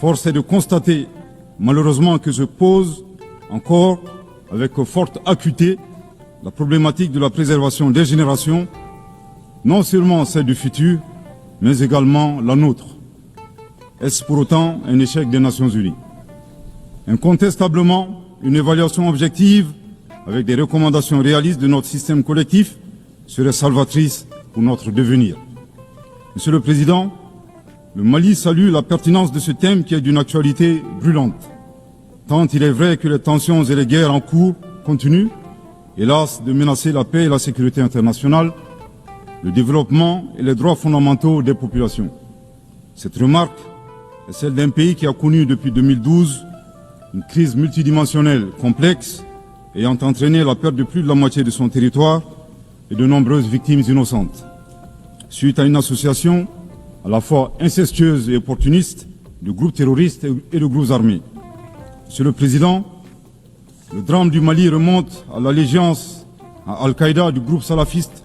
Force est de constater, malheureusement, que se pose encore, avec forte acuité, la problématique de la préservation des générations, non seulement celle du futur, mais également la nôtre. Est-ce pour autant un échec des Nations Unies? Incontestablement, une évaluation objective avec des recommandations réalistes de notre système collectif serait salvatrice pour notre devenir. Monsieur le Président, le Mali salue la pertinence de ce thème qui est d'une actualité brûlante. Tant il est vrai que les tensions et les guerres en cours continuent, hélas, de menacer la paix et la sécurité internationale, le développement et les droits fondamentaux des populations. Cette remarque est celle d'un pays qui a connu depuis 2012 une crise multidimensionnelle complexe ayant entraîné la perte de plus de la moitié de son territoire et de nombreuses victimes innocentes. Suite à une association à la fois incestueuse et opportuniste de groupes terroristes et de groupes armés. Monsieur le Président, le drame du Mali remonte à l'allégeance à Al-Qaïda du groupe salafiste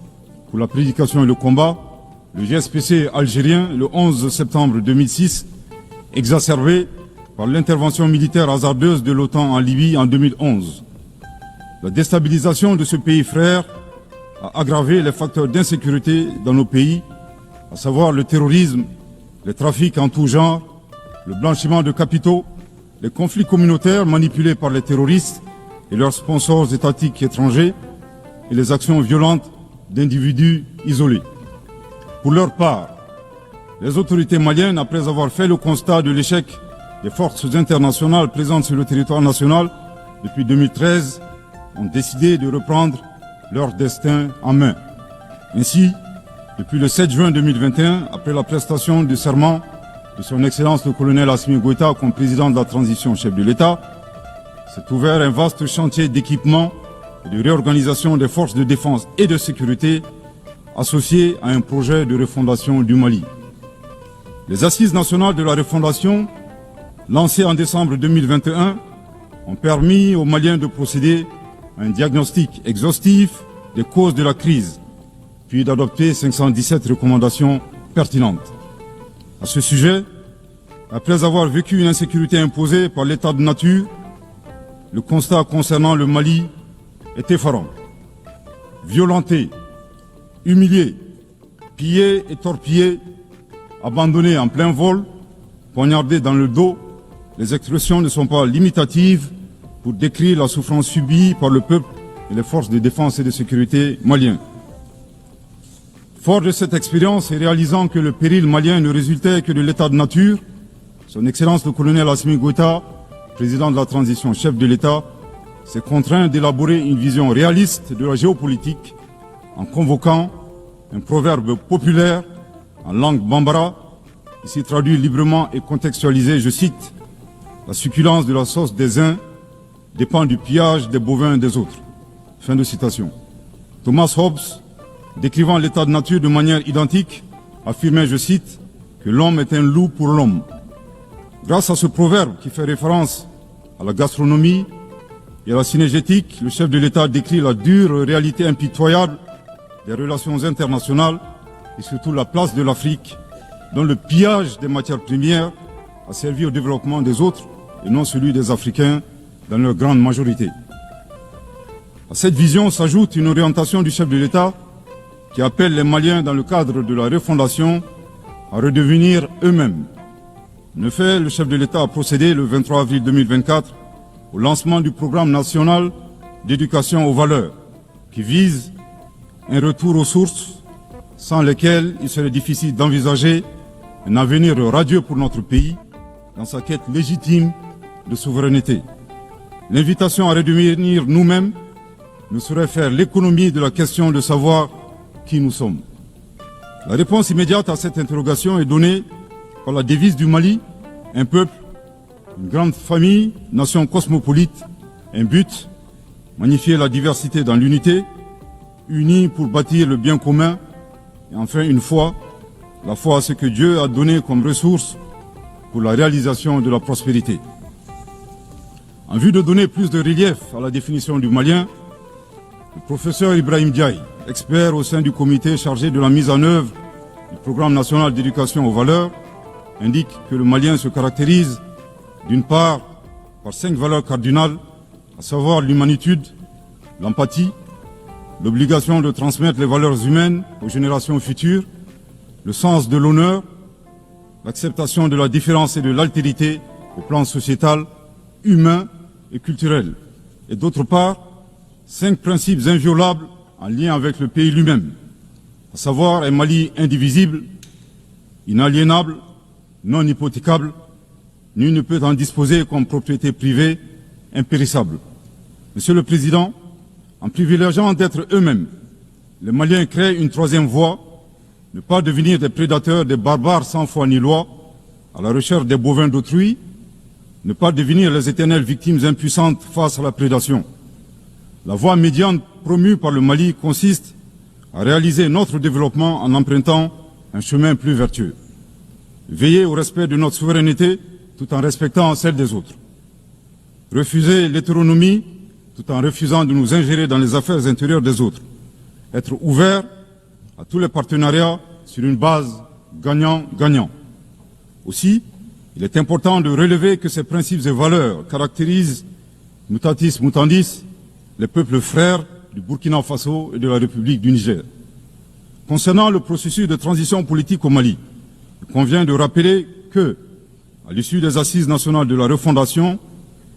pour la prédication et le combat, le GSPC algérien le 11 septembre 2006, exacerbé par l'intervention militaire hasardeuse de l'OTAN en Libye en 2011. La déstabilisation de ce pays frère a aggravé les facteurs d'insécurité dans nos pays, à savoir le terrorisme, les trafics en tout genre, le blanchiment de capitaux, les conflits communautaires manipulés par les terroristes et leurs sponsors étatiques étrangers et les actions violentes d'individus isolés. Pour leur part, les autorités maliennes, après avoir fait le constat de l'échec des forces internationales présentes sur le territoire national depuis 2013, ont décidé de reprendre leur destin en main. Ainsi, depuis le 7 juin 2021, après la prestation du serment de son Excellence le colonel Assimi Goïta comme président de la transition chef de l'État, s'est ouvert un vaste chantier d'équipement et de réorganisation des forces de défense et de sécurité associé à un projet de refondation du Mali. Les assises nationales de la refondation, lancées en décembre 2021, ont permis aux Maliens de procéder à un diagnostic exhaustif des causes de la crise, puis d'adopter 517 recommandations pertinentes. À ce sujet, après avoir vécu une insécurité imposée par l'état de nature, le constat concernant le Mali est effarant. Violenté, humilié, pillé et torpillé, abandonné en plein vol, poignardé dans le dos, les expressions ne sont pas limitatives pour décrire la souffrance subie par le peuple et les forces de défense et de sécurité maliens. Fort de cette expérience et réalisant que le péril malien ne résultait que de l'état de nature, son Excellence le colonel Assimi Goïta, président de la transition chef de l'État, s'est contraint d'élaborer une vision réaliste de la géopolitique en convoquant un proverbe populaire en langue bambara, ici traduit librement et contextualisé, je cite, « La succulence de la sauce des uns dépend du pillage des bovins des autres ». Fin de citation. Thomas Hobbes, décrivant l'état de nature de manière identique, affirmait, je cite, que l'homme est un loup pour l'homme. Grâce à ce proverbe qui fait référence à la gastronomie et à la cinégétique, le chef de l'État décrit la dure réalité impitoyable des relations internationales et surtout la place de l'Afrique, dont le pillage des matières premières a servi au développement des autres et non celui des Africains dans leur grande majorité. À cette vision s'ajoute une orientation du chef de l'État qui appelle les Maliens dans le cadre de la refondation à redevenir eux-mêmes. En effet, le chef de l'État a procédé le 23 avril 2024 au lancement du programme national d'éducation aux valeurs qui vise un retour aux sources sans lesquelles il serait difficile d'envisager un avenir radieux pour notre pays dans sa quête légitime de souveraineté. L'invitation à redevenir nous-mêmes ne saurait faire l'économie de la question de savoir qui nous sommes. La réponse immédiate à cette interrogation est donnée par la devise du Mali, un peuple, une grande famille, nation cosmopolite, un but, magnifier la diversité dans l'unité, unis pour bâtir le bien commun, et enfin une foi, la foi à ce que Dieu a donné comme ressource pour la réalisation de la prospérité. En vue de donner plus de relief à la définition du Malien, le professeur Ibrahim Diaye, expert au sein du comité chargé de la mise en œuvre du programme national d'éducation aux valeurs, indique que le Malien se caractérise d'une part par 5 valeurs cardinales, à savoir l'humanitude, l'empathie, l'obligation de transmettre les valeurs humaines aux générations futures, le sens de l'honneur, l'acceptation de la différence et de l'altérité au plan sociétal, humain et culturel. Et d'autre part, 5 principes inviolables en lien avec le pays lui-même, à savoir un Mali indivisible, inaliénable, non hypothécable, nul ne peut en disposer comme propriété privée impérissable. Monsieur le Président, en privilégiant d'être eux-mêmes, les Maliens créent une 3e voie, ne pas devenir des prédateurs, des barbares sans foi ni loi, à la recherche des bovins d'autrui, ne pas devenir les éternelles victimes impuissantes face à la prédation. La voie médiane promue par le Mali consiste à réaliser notre développement en empruntant un chemin plus vertueux. Veiller au respect de notre souveraineté tout en respectant celle des autres. Refuser l'hétéronomie tout en refusant de nous ingérer dans les affaires intérieures des autres. Être ouvert à tous les partenariats sur une base gagnant-gagnant. Aussi, il est important de relever que ces principes et valeurs caractérisent, mutatis mutandis, les peuples frères du Burkina Faso et de la République du Niger. Concernant le processus de transition politique au Mali, il convient de rappeler que, à l'issue des assises nationales de la refondation,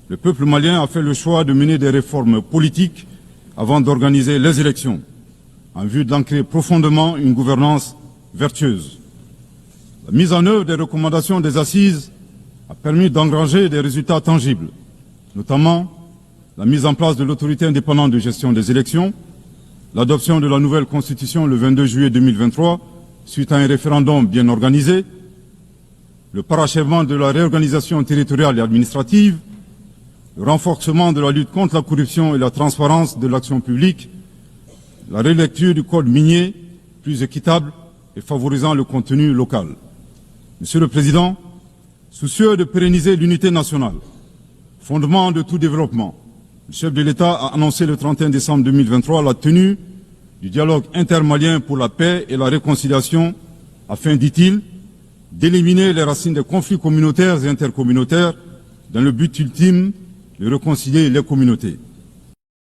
le peuple malien a fait le choix de mener des réformes politiques avant d'organiser les élections, en vue d'ancrer profondément une gouvernance vertueuse. La mise en œuvre des recommandations des assises a permis d'engranger des résultats tangibles, notamment la mise en place de l'autorité indépendante de gestion des élections, l'adoption de la nouvelle constitution le 22 juillet 2023, suite à un référendum bien organisé, le parachèvement de la réorganisation territoriale et administrative, le renforcement de la lutte contre la corruption et la transparence de l'action publique, la relecture du code minier, plus équitable et favorisant le contenu local. Monsieur le Président, soucieux de pérenniser l'unité nationale, fondement de tout développement, le chef de l'État a annoncé le 31 décembre 2023 la tenue du dialogue intermalien pour la paix et la réconciliation afin, dit-il, d'éliminer les racines des conflits communautaires et intercommunautaires dans le but ultime de réconcilier les communautés.